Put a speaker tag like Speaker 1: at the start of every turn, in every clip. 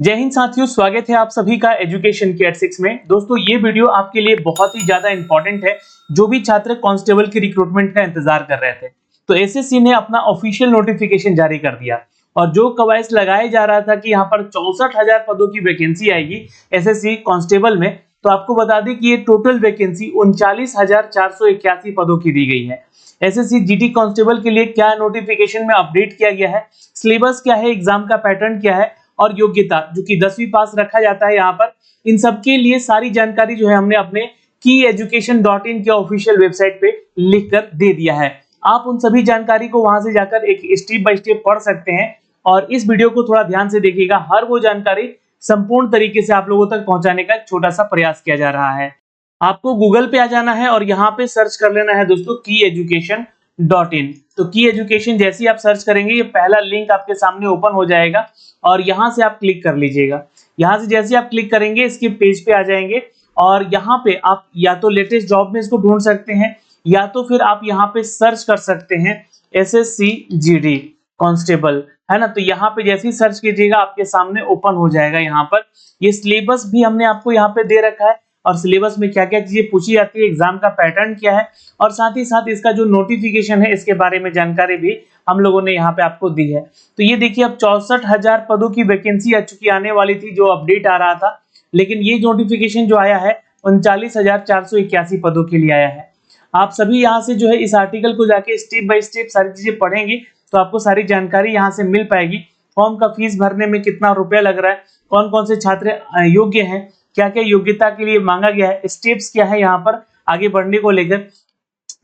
Speaker 1: जय हिंद साथियों, स्वागत है आप सभी का एजुकेशन केयर 6 में। दोस्तों ये वीडियो आपके लिए बहुत ही ज्यादा इंपॉर्टेंट है। जो भी छात्र कांस्टेबल की रिक्रूटमेंट का इंतजार कर रहे थे, तो एसएससी ने अपना ऑफिशियल नोटिफिकेशन जारी कर दिया और जो कवायद लगाया जा रहा था कि यहाँ पर 64,000 पदों की वैकेंसी आएगी एसएससी कांस्टेबल में, तो आपको बता दें कि ये टोटल वैकेंसी 39,481 पदों की दी गई है। एसएससी जीडी कांस्टेबल के लिए क्या नोटिफिकेशन में अपडेट किया गया है, सिलेबस क्या है, एग्जाम का पैटर्न क्या है और योग्यता जो कि 10वीं पास रखा जाता है यहाँ पर, इन सब के लिए सारी जानकारी जो है हमने अपने kyeducation.in के ऑफिशियल वेबसाइट पे लिख कर दे दिया है। आप उन सभी जानकारी को वहां से जाकर एक स्टेप बाय स्टेप पढ़ सकते हैं और इस वीडियो को थोड़ा ध्यान से देखिएगा। हर वो जानकारी संपूर्ण तरीके से आप लोगों तक पहुंचाने का एक छोटा सा प्रयास किया जा रहा है। आपको गूगल पे आ जाना है और यहाँ पे सर्च कर लेना है दोस्तों kyeducation.in। तो की एजुकेशन जैसे ही आप सर्च करेंगे, ये पहला लिंक आपके सामने ओपन हो जाएगा और यहाँ से आप क्लिक कर लीजिएगा। यहाँ से जैसे आप क्लिक करेंगे इसके पेज पे आ जाएंगे और यहाँ पे आप या तो लेटेस्ट जॉब में इसको ढूंढ सकते हैं या तो फिर आप यहाँ पे सर्च कर सकते हैं एसएससी जीडी कांस्टेबल, है ना। तो यहाँ पे जैसे ही सर्च कीजिएगा आपके सामने ओपन हो जाएगा। यहाँ पर ये सिलेबस भी हमने आपको यहाँ पे दे रखा है और सिलेबस में क्या क्या चीजें पूछी जाती है, एग्जाम का पैटर्न क्या है और साथ ही साथ इसका जो नोटिफिकेशन है इसके बारे में जानकारी भी हम लोगों ने यहाँ पे आपको दी है। तो ये देखिए, अब 64,000 पदों की वैकेंसी आ चुकी आने वाली थी, जो अपडेट आ रहा था, लेकिन ये नोटिफिकेशन जो आया है 39,481 पदों के लिए आया है। आप सभी यहाँ से जो है इस आर्टिकल को जाके स्टेप बाय स्टेप सारी चीजें पढ़ेंगे तो आपको सारी जानकारी यहाँ से मिल पाएगी। फॉर्म का फीस भरने में कितना रुपया लग रहा है, कौन कौन से छात्र योग्य हैं, क्या क्या योग्यता के लिए मांगा गया है, स्टेप्स क्या है यहाँ पर आगे बढ़ने को लेकर।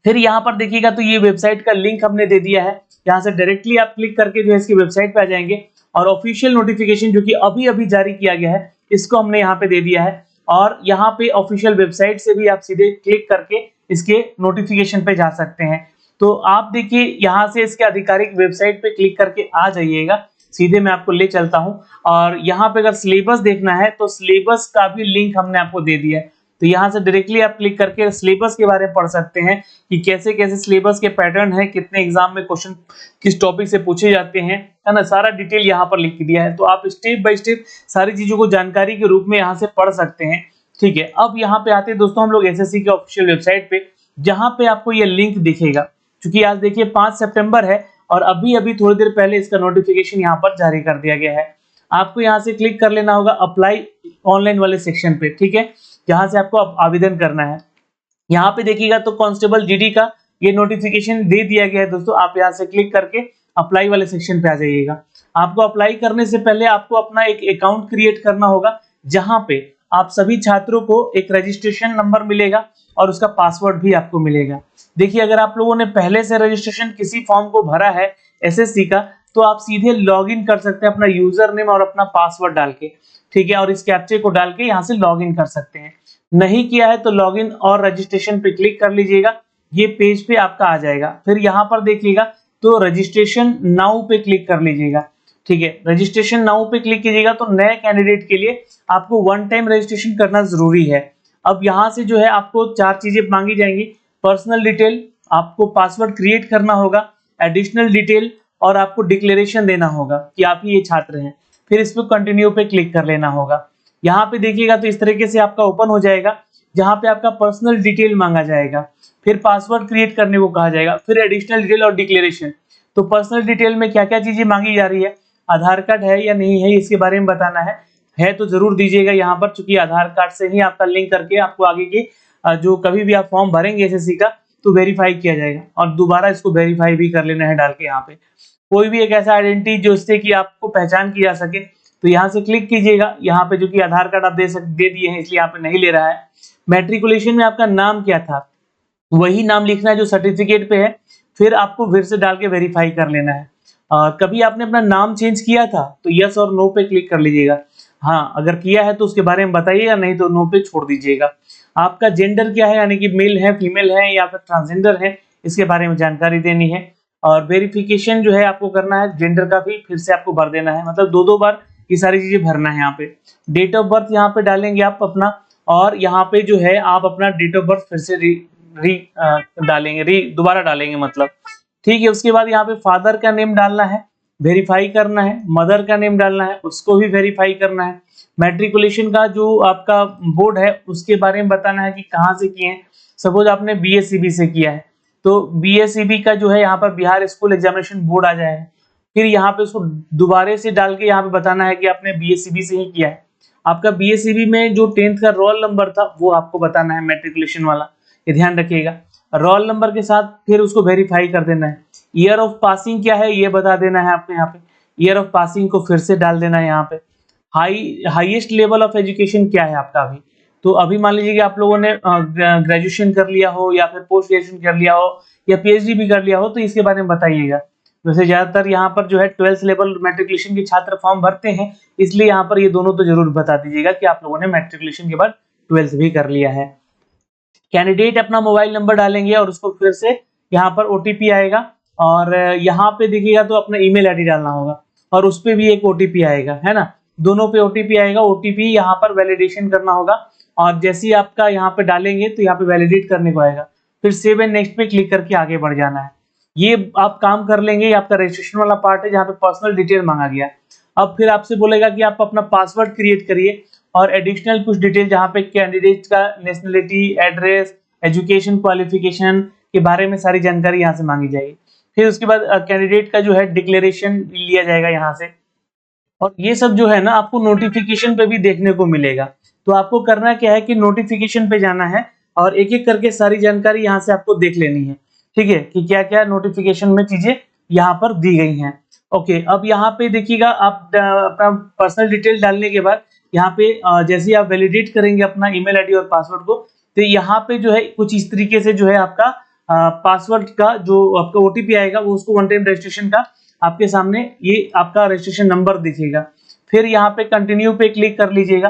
Speaker 1: फिर यहाँ पर देखिएगा तो ये वेबसाइट का लिंक हमने दे दिया है। यहाँ से डायरेक्टली आप क्लिक करके जो है इसकी वेबसाइट पे आ जाएंगे और ऑफिशियल नोटिफिकेशन जो कि अभी अभी जारी किया गया है इसको हमने यहाँ पे दे दिया है और यहाँ पे ऑफिशियल वेबसाइट से भी आप सीधे क्लिक करके इसके नोटिफिकेशन पे जा सकते हैं। तो आप देखिए यहाँ से इसके आधिकारिक वेबसाइट पे क्लिक करके आ जाइएगा, सीधे मैं आपको ले चलता हूं और यहाँ पे अगर सिलेबस देखना है तो सिलेबस का भी लिंक हमने आपको दे दिया है। तो यहाँ से डायरेक्टली आप क्लिक करके सिलेबस के बारे में पढ़ सकते हैं कि कैसे कैसे सिलेबस के पैटर्न है, कितने एग्जाम में क्वेश्चन किस टॉपिक से पूछे जाते हैं, है ना। सारा डिटेल यहाँ पर लिख दिया है, तो आप स्टेप बाय स्टेप सारी चीजों को जानकारी के रूप में यहाँ से पढ़ सकते हैं। ठीक है, अब यहाँ पे आते हैं दोस्तों हम लोग एसएससी के ऑफिशियल वेबसाइट पे, जहाँ पे आपको ये लिंक दिखेगा। क्योंकि आज देखिए 5 सितंबर है और अभी अभी थोड़ी देर पहले इसका नोटिफिकेशन यहाँ पर जारी कर दिया गया है। आपको यहाँ से क्लिक कर लेना होगा अप्लाई ऑनलाइन वाले सेक्शन पे, ठीक है, जहाँ से आपको आवेदन करना है। यहाँ पे देखिएगा तो कांस्टेबल जीडी का ये नोटिफिकेशन दे दिया गया है दोस्तों। आप यहाँ से क्लिक करके अप्लाई वाले सेक्शन पे आ जाइएगा। आपको अप्लाई करने से पहले आपको अपना एक अकाउंट क्रिएट करना होगा, जहाँ पे आप सभी छात्रों को एक रजिस्ट्रेशन नंबर मिलेगा और उसका पासवर्ड भी आपको मिलेगा। देखिए, अगर आप लोगों ने पहले से रजिस्ट्रेशन किसी फॉर्म को भरा है एसएससी का, तो आप सीधे लॉगिन कर सकते हैं अपना यूजर नेम और अपना पासवर्ड डाल के, ठीक है, और इस कैप्चे को डाल के यहाँ से लॉगिन कर सकते हैं। नहीं किया है तो लॉगिन और रजिस्ट्रेशन पे क्लिक कर लीजिएगा, ये पेज पे आपका आ जाएगा। फिर यहाँ पर देखिएगा तो रजिस्ट्रेशन नाउ पे क्लिक कर लीजिएगा, ठीक है। रजिस्ट्रेशन नाउ पे क्लिक कीजिएगा तो नए कैंडिडेट के लिए आपको वन टाइम रजिस्ट्रेशन करना जरूरी है। अब यहाँ से जो है आपको 4 चीजें मांगी जाएंगी, पर्सनल डिटेल, आपको पासवर्ड क्रिएट करना होगा, एडिशनल डिटेल और आपको डिक्लेरेशन देना होगा कि आप ही ये छात्र हैं। फिर इस पर कंटिन्यू पे क्लिक कर लेना होगा। यहाँ पे देखिएगा तो इस तरीके से आपका ओपन हो जाएगा, जहाँ पे आपका पर्सनल डिटेल मांगा जाएगा, फिर पासवर्ड क्रिएट करने को कहा जाएगा, फिर एडिशनल डिटेल और डिक्लेरेशन। तो पर्सनल डिटेल में क्या क्या चीजें मांगी जा रही है, आधार कार्ड है या नहीं है इसके बारे में बताना है तो जरूर दीजिएगा यहाँ पर, चूंकि आधार कार्ड से ही आपका लिंक करके आपको आगे की जो कभी भी आप फॉर्म भरेंगे एसएससी का तो वेरीफाई किया जाएगा और दोबारा इसको वेरीफाई भी कर लेना है डाल के। यहाँ पे कोई भी एक ऐसा आइडेंटिटी जो इससे कि आपको पहचान की जा सके, तो यहाँ से क्लिक कीजिएगा। यहाँ पे जो कि आधार कार्ड आप दे दिए हैं इसलिए यहाँ पे नहीं ले रहा है। मैट्रिकुलेशन में आपका नाम क्या था वही नाम लिखना है जो सर्टिफिकेट पे है, फिर आपको फिर से डाल के वेरीफाई कर लेना है। कभी आपने अपना नाम चेंज किया था तो यस और नो पे क्लिक कर लीजिएगा। हाँ, अगर किया है तो उसके बारे में बताइएगा, नहीं तो नो पे छोड़ दीजिएगा। आपका जेंडर क्या है, यानी कि मेल है, फीमेल है या फिर ट्रांसजेंडर है, इसके बारे में जानकारी देनी है। और वेरिफिकेशन जो है आपको करना है जेंडर का भी, फिर से आपको भर देना है, मतलब 2-2 बार ये सारी चीजें भरना है। यहाँ पे डेट ऑफ बर्थ यहाँ पे डालेंगे आप अपना, और यहाँ पे जो है आप अपना डेट ऑफ बर्थ फिर से दोबारा डालेंगे मतलब, ठीक है। उसके बाद यहाँ पे फादर का नेम डालना है, वेरीफाई करना है, मदर का नेम डालना है, उसको भी वेरीफाई करना है, मैट्रिकुलेशन का जो आपका बोर्ड है उसके बारे में बताना है कि कहाँ से किए हैं। सपोज आपने बीएसईबी से किया है तो बीएसईबी का जो है यहाँ पर बिहार स्कूल एग्जामिनेशन बोर्ड आ जाएगा। फिर यहाँ पे उसको दोबारा से डाल के यहाँ पे बताना है कि आपने बीएसईबी से ही किया है। आपका बीएसईबी में जो 10th का रोल नंबर था वो आपको बताना है, मैट्रिकुलेशन वाला, ये ध्यान रखिएगा। रोल नंबर के साथ फिर उसको वेरीफाई कर देना है। ईयर ऑफ पासिंग क्या है ये बता देना है आपको यहाँ पे, ईयर ऑफ पासिंग को फिर से डाल देना है यहाँ पे। हाईएस्ट लेवल ऑफ एजुकेशन क्या है आपका अभी, तो अभी मान लीजिए कि आप लोगों ने ग्रेजुएशन कर लिया हो या फिर पोस्ट ग्रेजुएशन कर लिया हो या पीएचडी भी कर लिया हो तो इसके बारे में बताइएगा। वैसे ज्यादातर यहाँ पर जो है 12th लेवल मैट्रिकुलेशन के छात्र फॉर्म भरते हैं, इसलिए यहाँ पर ये दोनों तो जरूर बता दीजिएगा कि आप लोगों ने मैट्रिकुलेशन के बाद 12th भी कर लिया है। कैंडिडेट अपना मोबाइल नंबर डालेंगे और उसको फिर से यहाँ पर ओटीपी आएगा और यहाँ पे देखिएगा तो अपना ईमेल आईडी डालना होगा और उस पे भी एक ओटीपी आएगा, है ना, दोनों पे ओटीपी आएगा। ओटीपी यहाँ पर वैलिडेशन करना होगा और जैसे ही आपका यहाँ पे डालेंगे तो यहाँ पे वैलिडेट करने को आएगा, फिर सेव एंड नेक्स्ट पे क्लिक करके आगे बढ़ जाना है। ये आप काम कर लेंगे, ये आपका रजिस्ट्रेशन वाला पार्ट है जहाँ पे पर्सनल डिटेल मांगा गया। अब फिर आपसे बोलेगा कि आप अपना पासवर्ड क्रिएट करिए और एडिशनल कुछ डिटेल जहाँ पे कैंडिडेट का नेशनलिटी, एड्रेस, एजुकेशन क्वालिफिकेशन के बारे में सारी जानकारी यहाँ से मांगी जाएगी। फिर उसके बाद कैंडिडेट का जो है डिक्लेरेशन लिया जाएगा यहाँ से, और ये सब जो है ना आपको नोटिफिकेशन पे भी देखने को मिलेगा। तो आपको करना क्या है कि नोटिफिकेशन पे जाना है और एक एक करके सारी जानकारी यहाँ से आपको देख लेनी है, ठीक है, कि क्या क्या नोटिफिकेशन में चीजें यहाँ पर दी गई हैं। ओके, अब यहाँ पे देखिएगा आप अपना पर्सनल डिटेल डालने के बाद यहाँ पे जैसे ही आप वैलिडेट करेंगे अपना ईमेल आईडी और पासवर्ड को, तो यहाँ पे जो है कुछ इस तरीके से जो है आपका पासवर्ड का जो आपका ओटीपी आएगा वो उसको वन टाइम रजिस्ट्रेशन का आपके सामने ये आपका रजिस्ट्रेशन नंबर दिखेगा। फिर यहाँ पे कंटिन्यू पे क्लिक कर लीजिएगा।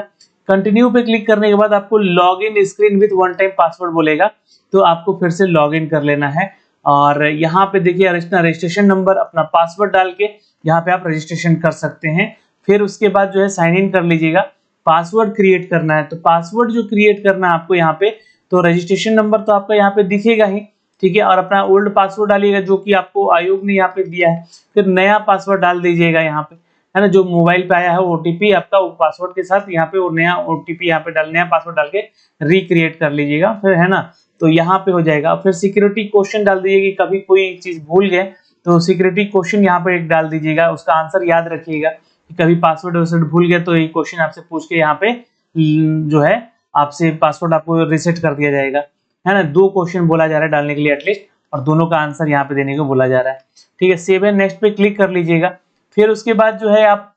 Speaker 1: कंटिन्यू पे क्लिक करने के बाद आपको log in screen with one time password बोलेगा, तो आपको फिर से लॉग इन कर लेना है और यहाँ पे देखिए अपना रजिस्ट्रेशन नंबर, अपना पासवर्ड डाल के यहाँ पे आप रजिस्ट्रेशन कर सकते हैं। फिर उसके बाद जो है साइन इन कर लीजिएगा। पासवर्ड क्रिएट करना है, तो पासवर्ड जो क्रिएट करना है आपको यहाँ पे, तो रजिस्ट्रेशन नंबर तो आपका यहाँ पे दिखेगा ही, ठीक है, और अपना ओल्ड पासवर्ड डालिएगा जो कि आपको आयोग ने यहाँ पे दिया है। फिर नया पासवर्ड डाल दीजिएगा यहाँ पे, है ना, जो मोबाइल पे आया है ओटीपी आपका वो पासवर्ड के साथ यहाँ पे वो नया ओटीपी यहाँ पे नया पासवर्ड डाल के रिक्रिएट कर लीजिएगा फिर, है ना, तो यहाँ पे हो जाएगा। फिर सिक्योरिटी क्वेश्चन डाल दीजिए कि कभी कोई चीज भूल गए तो सिक्योरिटी क्वेश्चन यहाँ पे एक डाल दीजिएगा, उसका आंसर याद रखिएगा कि कभी पासवर्ड वासवर्ड भूल गए तो ये क्वेश्चन आपसे पूछ के यहाँ पे जो है आपसे पासवर्ड आपको रिसेट कर दिया जाएगा, है ना। 2 क्वेश्चन बोला जा रहा है डालने के लिए एटलीस्ट, और दोनों का आंसर यहाँ पे देने को बोला जा रहा है, ठीक है। सेव एंड नेक्स्ट पे क्लिक कर लीजिएगा। फिर उसके बाद जो है आप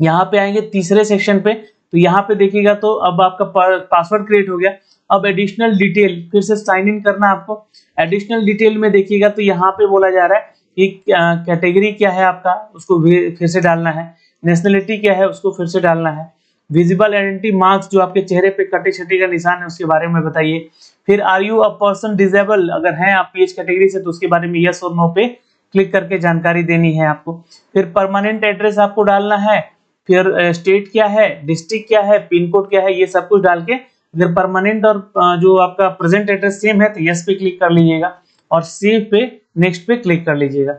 Speaker 1: यहाँ पे आएंगे तीसरे सेक्शन पे, तो यहाँ पे देखिएगा तो अब आपका पासवर्ड क्रिएट हो गया। अब एडिशनल डिटेल फिर से साइन इन करना है आपको। एडिशनल डिटेल में देखिएगा तो यहाँ पे बोला जा रहा है कि कैटेगरी क्या है आपका, उसको फिर से डालना है। नेशनलिटी क्या है उसको फिर से डालना है। विजिबल आइडेंटिटी मार्क्स जो आपके चेहरे पे कटे छटे का निशान है उसके बारे में बताइए। फिर are you a person disable, अगर हैं आप पीएच कैटेगरी से तो उसके बारे में यस और नो पे क्लिक करके जानकारी देनी है आपको। फिर परमानेंट एड्रेस आपको डालना है। फिर स्टेट क्या है, डिस्ट्रिक्ट क्या है, पिन कोड क्या है, ये सब कुछ डाल के अगर परमानेंट और जो आपका प्रेजेंट एड्रेस सेम है तो यस पे क्लिक कर लीजिएगा और सेव पे नेक्स्ट पे क्लिक कर लीजिएगा।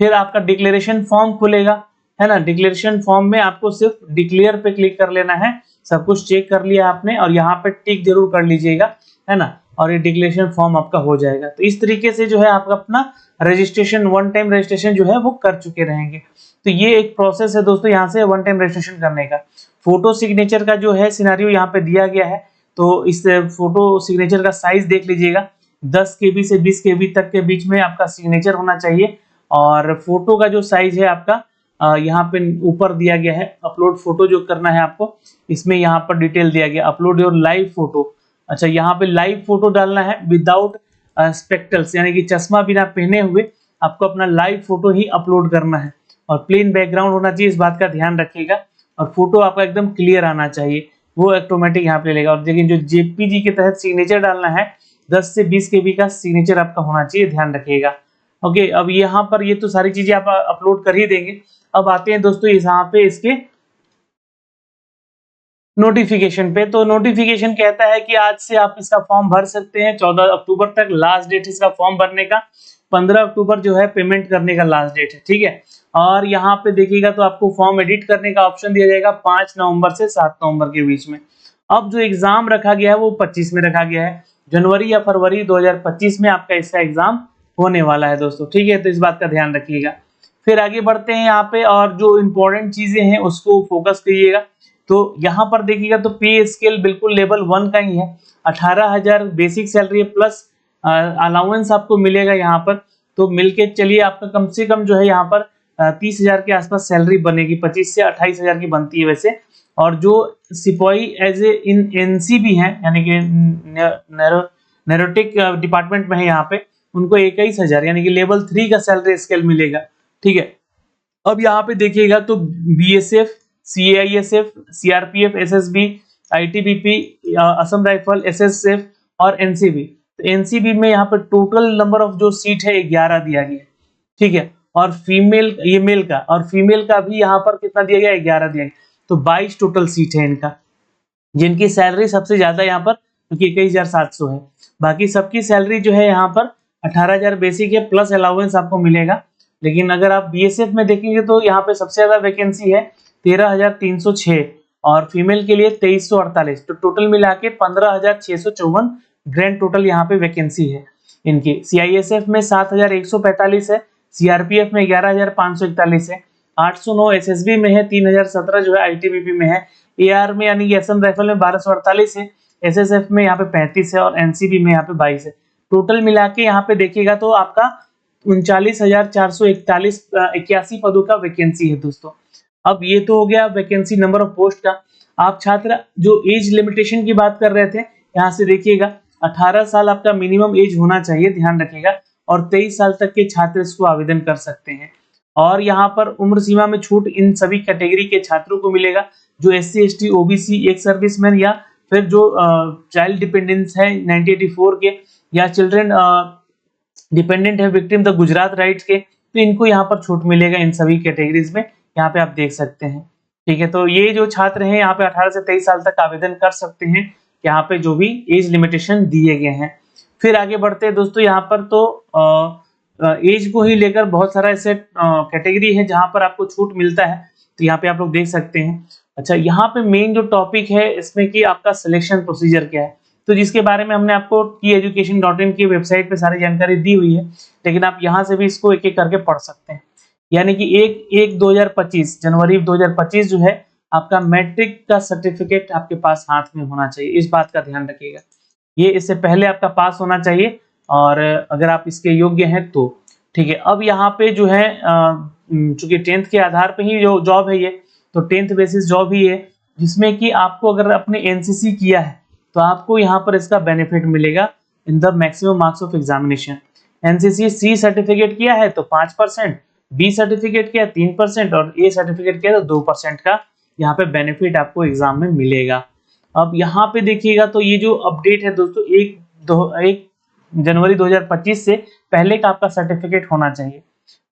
Speaker 1: फिर आपका डिक्लेरेशन फॉर्म खुलेगा, है ना। डिक्लेरेशन फॉर्म में आपको सिर्फ डिक्लेयर पे क्लिक कर लेना है। सब कुछ चेक कर लिया आपने और यहाँ पे टिक जरूर कर लीजिएगा, है ना, और ये डिक्लेरेशन फॉर्म आपका हो जाएगा। तो इस तरीके से जो है आपका अपना रजिस्ट्रेशन, वन टाइम रजिस्ट्रेशन जो है वो कर चुके रहेंगे। तो ये एक प्रोसेस है दोस्तों यहाँ से वन टाइम रजिस्ट्रेशन करने का। फोटो सिग्नेचर का जो है सिनेरियो यहाँ पे दिया गया है, तो इस फोटो सिग्नेचर का साइज देख लीजिएगा। 10 KB से 20 KB तक के बीच में आपका सिग्नेचर होना चाहिए। और फोटो का जो साइज है आपका यहाँ पे ऊपर दिया गया है। अपलोड फोटो जो करना है आपको, इसमें यहाँ पर डिटेल दिया गया, अपलोड योर लाइव फोटो। अच्छा, यहाँ पे लाइव फोटो डालना है विदाउट स्पेक्टल्स, यानी कि चश्मा बिना पहने हुए आपको अपना लाइव फोटो ही अपलोड करना है। और प्लेन बैकग्राउंड होना चाहिए, इस बात का ध्यान रखिएगा। और फोटो आपका एकदम क्लियर आना चाहिए, वो ऑटोमेटिक यहाँ पे लेगा। और लेकिन जो जेपीजी के तहत सिग्नेचर डालना है 10 से 20 KB का सिग्नेचर आपका होना चाहिए, ध्यान रखिएगा। ओके, अब यहाँ पर ये तो सारी चीजें आप अपलोड कर ही देंगे। अब आते हैं दोस्तों यहाँ पे इसके नोटिफिकेशन पे। तो नोटिफिकेशन कहता है कि आज से आप इसका फॉर्म भर सकते हैं, 14 अक्टूबर तक लास्ट डेट इसका फॉर्म भरने का। 15 अक्टूबर जो है पेमेंट करने का लास्ट डेट है, ठीक है। और यहाँ पे देखिएगा तो आपको फॉर्म एडिट करने का ऑप्शन दिया जाएगा 5 नवंबर से 7 नवंबर के बीच में। अब जो एग्जाम रखा गया है वो 25 में रखा गया है, जनवरी या फरवरी 2025 में आपका इसका एग्जाम होने वाला है दोस्तों, ठीक है। तो इस बात का ध्यान रखिएगा। फिर आगे बढ़ते हैं यहाँ पे, और जो इम्पोर्टेंट चीजें हैं उसको फोकस करिएगा। तो यहाँ पर देखिएगा तो पे स्केल बिल्कुल लेवल 1 का ही है। 18,000 बेसिक सैलरी प्लस अलाउंस आपको मिलेगा यहाँ पर। तो मिलके चलिए आपका कम से कम जो है यहाँ पर 30,000 के आसपास सैलरी बनेगी, 25 से 28,000 की बनती है वैसे। और जो सिपाही एज ए इन एनसीबी हैं, यानी कि नैरोटिक डिपार्टमेंट में है यहाँ पे, उनको 21,000 यानी कि लेवल 3 का सैलरी स्केल मिलेगा, ठीक है। अब यहाँ पे देखिएगा तो BSF, CISF, CRPF, SSB, ITBP, Assam rifle, SSF और एनसीबी। तो एनसीबी में यहाँ पे टोटल नंबर ऑफ जो सीट है 11 दिया गया है, ठीक है। और फीमेल, ये मेल का, और फीमेल का भी यहाँ पर कितना दिया गया है, 11 दिया गया। तो 22 टोटल सीट है इनका, जिनकी सैलरी सबसे ज्यादा यहाँ पर क्योंकि 21,700 है। बाकी सबकी सैलरी जो है यहाँ पर 18,000 बेसिक है प्लस अलाउंस आपको मिलेगा। लेकिन अगर आप बीएसएफ में देखेंगे तो यहाँ पे सबसे ज्यादा वैकेंसी है 13,306 और फीमेल के लिए 2,348। तो टोटल मिला के 15,654 ग्रैंड टोटल यहाँ पे वैकेंसी है इनकी। सीआईएसएफ में 7,145 है, सीआरपीएफ में 11,541 है, 809 एसएसबी में है, 3,017 जो है आईटीबीपी में है, एआर में यानी कि असम राइफल में 1248 है, एसएसएफ में यहाँ पे 35 है और एनसीबी में यहाँ पे 22 है। टोटल मिला के यहाँ पे देखिएगा तो आपका 39,441 81 पदों का वैकेंसी है दोस्तों। अब ये तो हो गया वैकेंसी नंबर ऑफ पोस्ट का। आप छात्र जो एज लिमिटेशन की बात कर रहे थे, यहाँ से देखिएगा 18 साल आपका मिनिमम एज होना चाहिए, ध्यान रखिएगा। और 23 साल तक के छात्र इसको आवेदन कर सकते हैं। और यहाँ पर उम्र सीमा में छूट इन सभी कैटेगरी के छात्रों को मिलेगा जो एससी, एसटी, ओबीसी, एक सर्विसमैन या फिर जो चाइल्ड डिपेंडेंस है 1984 के, या चिल्ड्रन डिपेंडेंट है विक्टिम द गुजरात राइट्स के, तो इनको यहाँ पर छूट मिलेगा इन सभी कैटेगरीज में, यहाँ पे आप देख सकते हैं, ठीक है। तो ये जो छात्र हैं यहाँ पे 18 से 23 साल तक आवेदन कर सकते हैं, यहाँ पे जो भी एज लिमिटेशन दिए गए हैं। फिर आगे बढ़ते हैं दोस्तों, यहाँ पर तो एज को ही लेकर बहुत सारा ऐसे कैटेगरी है जहां पर आपको छूट मिलता है। तो यहाँ पे आप लोग देख सकते हैं। अच्छा, यहाँ पे मेन जो टॉपिक है इसमें कि आपका सिलेक्शन प्रोसीजर क्या है, तो जिसके बारे में हमने आपको kieducation.in की वेबसाइट पे सारी जानकारी दी हुई है, लेकिन आप यहाँ से भी इसको एक एक करके पढ़ सकते हैं। यानी कि 1/1/2025 जनवरी 2025 जो है आपका मैट्रिक का सर्टिफिकेट आपके पास हाथ में होना चाहिए, इस बात का ध्यान रखिएगा। ये इससे पहले आपका पास होना चाहिए और अगर आप इसके योग्य हैं तो, ठीक है। अब यहाँ पे जो है चूंकि 10th के आधार पे ही जो जॉब है ये, तो 10th बेसिस जॉब ही है, जिसमें कि आपको अगर आपने एनसीसी किया है तो आपको यहाँ पर इसका बेनिफिट मिलेगा in the maximum marks of examination. NCC C certificate किया है तो 5%, बी सर्टिफिकेट किया 3% और ए सर्टिफिकेट किया तो 2% का यहाँ पे बेनिफिट आपको एग्जाम में मिलेगा। अब यहाँ पे देखिएगा तो ये जो अपडेट है दोस्तों 1 जनवरी 2025 से पहले का आपका सर्टिफिकेट होना चाहिए।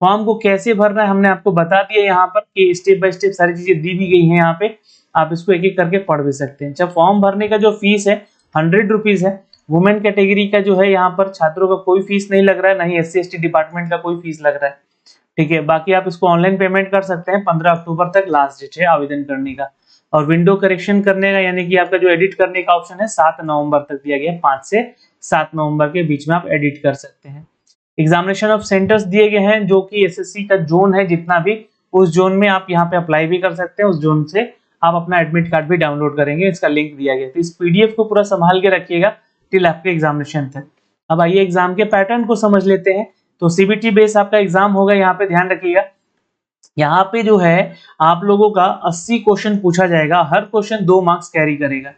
Speaker 1: फॉर्म को कैसे भरना है हमने आपको बता दिया यहाँ पर कि स्टेप बाय स्टेप सारी चीजें दी भी गई हैं, यहाँ पे आप इसको एक एक करके पढ़ भी सकते हैं। जब फॉर्म भरने का जो फीस है 100 रुपीज है। वुमेन कैटेगरी का जो है यहाँ पर छात्रों का कोई फीस नहीं लग रहा है, ना ही SC ST डिपार्टमेंट का कोई फीस लग रहा है, ठीक है। बाकी आप इसको ऑनलाइन पेमेंट कर सकते हैं, 15 अक्टूबर तक लास्ट डेट है आवेदन करने का। और विंडो करेक्शन करने का यानी कि आपका जो एडिट करने का ऑप्शन है 7 नवंबर तक दिया गया है, 5 से 7 नवंबर के बीच में आप एडिट कर सकते हैं। एग्जामिनेशन ऑफ सेंटर्स दिए गए हैं जो कि SSC का जोन है जितना भी, उस जोन में आप यहाँ पे अप्लाई भी कर सकते हैं, उस जोन से आप अपना एडमिट कार्ड भी डाउनलोड करेंगे, इसका लिंक दिया गया है। तो इस PDF को पूरा संभाल के रखिएगा टिल आपके एग्जामिनेशन तक। अब आइए एग्जाम के पैटर्न को समझ लेते हैं। तो CBT बेस आपका एग्जाम होगा, यहाँ पे ध्यान रखिएगा। यहाँ पे जो है आप लोगों का 80 क्वेश्चन पूछा जाएगा, हर क्वेश्चन 2 मार्क्स कैरी करेगा,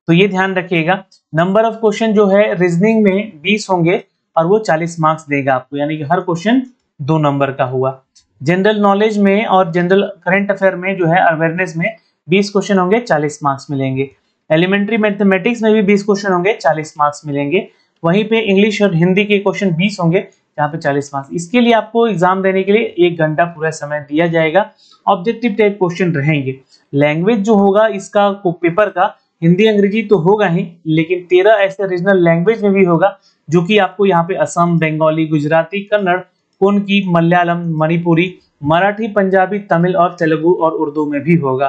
Speaker 1: तो ये ध्यान रखिएगा। नंबर ऑफ क्वेश्चन जो है रीजनिंग में 20 होंगे और वो 40 मार्क्स देगा आपको, यानी कि हर क्वेश्चन 2 नंबर का हुआ। जनरल नॉलेज में और जनरल करंट अफेयर में जो है अवेयरनेस में 20 क्वेश्चन होंगे, 40 मार्क्स मिलेंगे। एलिमेंट्री मैथमेटिक्स में भी 20 क्वेश्चन होंगे, 40 मार्क्स मिलेंगे। वहीं पे इंग्लिश और हिंदी के क्वेश्चन 20 होंगे, यहाँ पे 40 मार्क्स। इसके लिए आपको एग्जाम देने के लिए 1 घंटा पूरा समय दिया जाएगा। ऑब्जेक्टिव टाइप क्वेश्चन रहेंगे। लैंग्वेज जो होगा इसका पेपर का हिंदी अंग्रेजी तो होगा ही, लेकिन 13 ऐसे रीजनल लैंग्वेज में भी होगा, जो कि आपको यहाँ पे असम, बंगाली, गुजराती, कन्नड़, कोंकणी, मलयालम, मणिपुरी, मराठी, पंजाबी, तमिल और तेलुगु और उर्दू में भी होगा।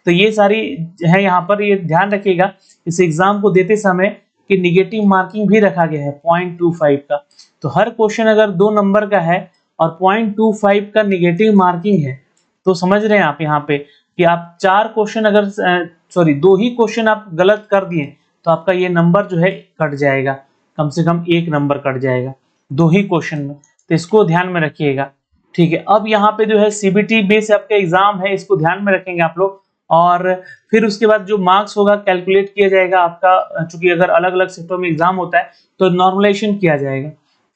Speaker 1: तो ये सारी है यहाँ पर, ये ध्यान रखिएगा इस एग्जाम को देते समय कि निगेटिव मार्किंग भी रखा गया है 0.25 का। तो हर क्वेश्चन अगर 2 नंबर का है और 0.25 का निगेटिव मार्किंग है, तो समझ रहे हैं आप यहाँ पे कि आप 4 क्वेश्चन अगर 2 ही क्वेश्चन आप गलत कर दिए तो आपका ये नंबर जो है कट जाएगा, कम से कम 1 नंबर कट जाएगा 2 ही क्वेश्चन में। तो इसको ध्यान में रखिएगा, ठीक है। अब यहाँ पे जो है सीबीटी बेस आपका एग्जाम है, इसको ध्यान में रखेंगे आप लोग। और फिर उसके बाद जो मार्क्स होगा कैलकुलेट किया जाएगा आपका, चूंकि अगर अलग अलग सेक्टर में एग्जाम होता है तो नॉर्मलाइजेशन किया जाएगा।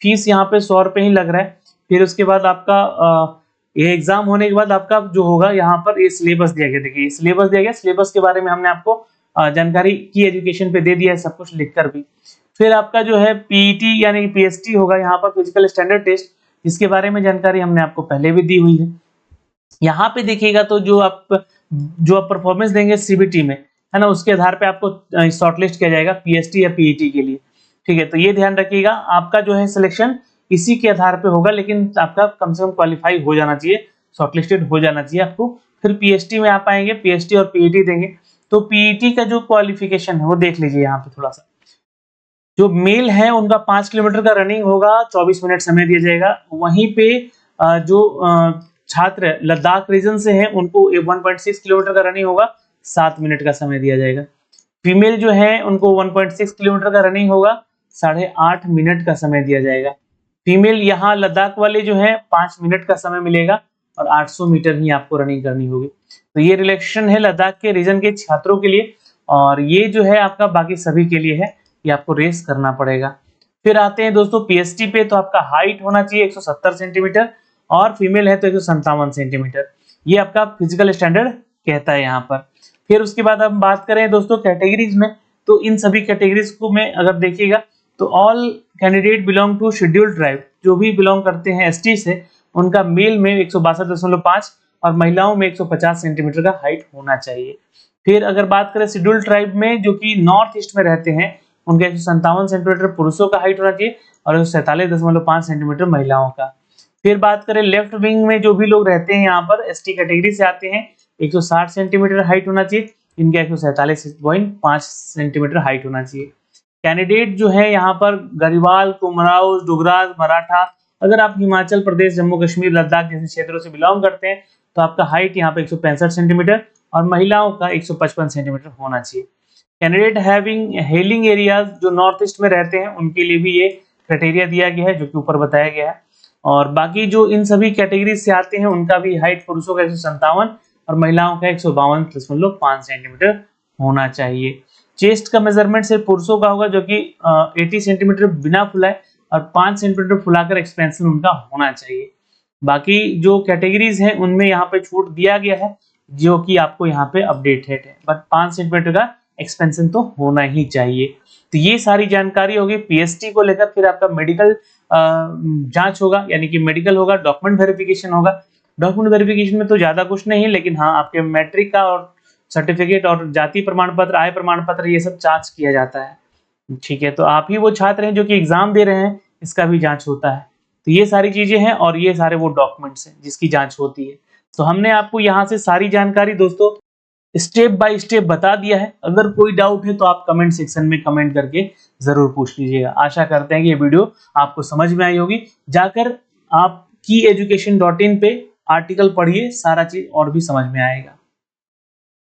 Speaker 1: फीस यहाँ पे 100 रुपए ही लग रहा है। फिर उसके बाद आपका ये एग्जाम होने के बाद आपका जो होगा यहाँ पर ये सिलेबस दिया गया, देखिए सिलेबस दिया गया। सिलेबस के बारे में हमने आपको जानकारी की एजुकेशन पे दे दिया है, सब कुछ लिखकर भी। फिर आपका जो है पीईटी यानी पीएसटी होगा यहाँ पर, फिजिकल स्टैंडर्ड टेस्ट, इसके बारे में जानकारी हमने आपको पहले भी दी हुई है। यहाँ पे देखिएगा तो जो आप परफॉर्मेंस देंगे सीबीटी में, है ना, उसके आधार पे आपको शॉर्टलिस्ट किया जाएगा पीएसटी या पीईटी के लिए, ठीक है। तो ये ध्यान रखिएगा, आपका जो है सिलेक्शन इसी के आधार पे होगा, लेकिन आपका कम से कम क्वालिफाई हो जाना चाहिए, शॉर्टलिस्टेड हो जाना चाहिए आपको। फिर पीएसटी में आप आएंगे, पीएसटी और पीईटी देंगे। तो पीईटी का जो क्वालिफिकेशन है वो देख लीजिए यहाँ पे थोड़ा सा। जो मेल है उनका 5 किलोमीटर का रनिंग होगा, 24 मिनट समय दिया जाएगा। वहीं पे जो छात्र लद्दाख रीजन से हैं उनको 1.6 किलोमीटर का रनिंग होगा, 7 मिनट का समय दिया जाएगा। फीमेल जो है उनको 1.6 किलोमीटर का रनिंग होगा, 8.5 मिनट का समय दिया जाएगा। फीमेल यहाँ लद्दाख वाले जो है 5 मिनट का समय मिलेगा और 800 मीटर ही आपको रनिंग करनी होगी। तो ये रिलैक्सेशन है लद्दाख के रीजन के छात्रों के लिए, और ये जो है आपका बाकी सभी के लिए है, ये आपको रेस करना पड़ेगा। फिर आते हैं दोस्तों पीएसटी पे, तो आपका हाइट होना चाहिए 170 सेंटीमीटर और फीमेल है तो 157 सेंटीमीटर, ये आपका फिजिकल स्टैंडर्ड कहता है यहाँ पर। फिर उसके बाद हम बात करें दोस्तों कैटेगरीज में, तो इन सभी कैटेगरीज को में अगर देखिएगा तो all candidate belong to scheduled tribe, जो भी बिलोंग करते हैं एसटी से, उनका मेल में 162.5 और महिलाओं में 150 सेंटीमीटर का हाइट होना चाहिए। फिर अगर बात करें शेड्यूल्ड ट्राइब में जो कि नॉर्थ ईस्ट में रहते हैं, उनका 157 सेंटीमीटर पुरुषों का हाइट होना चाहिए और 147.5 सेंटीमीटर महिलाओं का। फिर बात करें लेफ्ट विंग में जो भी लोग रहते हैं यहाँ पर एसटी कैटेगरी से आते हैं, 160 सेंटीमीटर हाइट होना चाहिए, इनका 147.5 सेंटीमीटर हाइट होना चाहिए। कैंडिडेट जो है यहाँ पर गढ़वाल, कुमाऊं, डुगराज, मराठा, अगर आप हिमाचल प्रदेश, जम्मू कश्मीर, लद्दाख जैसे क्षेत्रों से बिलोंग करते हैं तो आपका हाइट यहाँ पे 165 सेंटीमीटर और महिलाओं का 155 सेंटीमीटर होना चाहिए। कैंडिडेट हैविंग हेलिंग एरियाज, जो नॉर्थ ईस्ट में रहते हैं उनके लिए भी ये क्राइटेरिया दिया गया है, जो कि ऊपर बताया गया है। और बाकी जो इन सभी कैटेगरी से आते हैं उनका भी हाइट पुरुषों का 157 और महिलाओं का 152.5 सेंटीमीटर होना चाहिए। चेस्ट का मेजरमेंट सिर्फ पुरुषों का होगा, जो कि 80 सेंटीमीटर बिना फुलाए और 5 सेंटीमीटर फुलाकर एक्सपेंशन उनका होना चाहिए। बाकी जो कैटेगरीज हैं उनमें यहाँ पे छूट दिया गया है, जो कि आपको यहाँ पे अपडेटेड है, बट 5 सेंटीमीटर का एक्सपेंशन तो होना ही चाहिए। तो ये सारी जानकारी होगी पीएसटी को लेकर। फिर आपका मेडिकल जांच होगा, यानी कि मेडिकल होगा, डॉक्यूमेंट वेरिफिकेशन होगा। डॉक्यूमेंट वेरिफिकेशन में तो ज्यादा कुछ नहीं, लेकिन हाँ आपके मैट्रिक का और सर्टिफिकेट और जाति प्रमाण पत्र, आय प्रमाण पत्र, ये सब जांच किया जाता है, ठीक है। तो आप ही वो छात्र हैं जो कि एग्जाम दे रहे हैं, इसका भी जांच होता है। तो ये सारी चीजें हैं और ये सारे वो डॉक्यूमेंट्स हैं जिसकी जांच होती है। तो हमने आपको यहाँ से सारी जानकारी दोस्तों स्टेप बाय स्टेप बता दिया है। अगर कोई डाउट है तो आप कमेंट सेक्शन में कमेंट करके जरूर पूछ लीजिएगा। आशा करते हैं कि ये वीडियो आपको समझ में आई होगी। जाकर आप kyeducation.in पे आर्टिकल पढ़िए, सारा चीज और भी समझ में आएगा।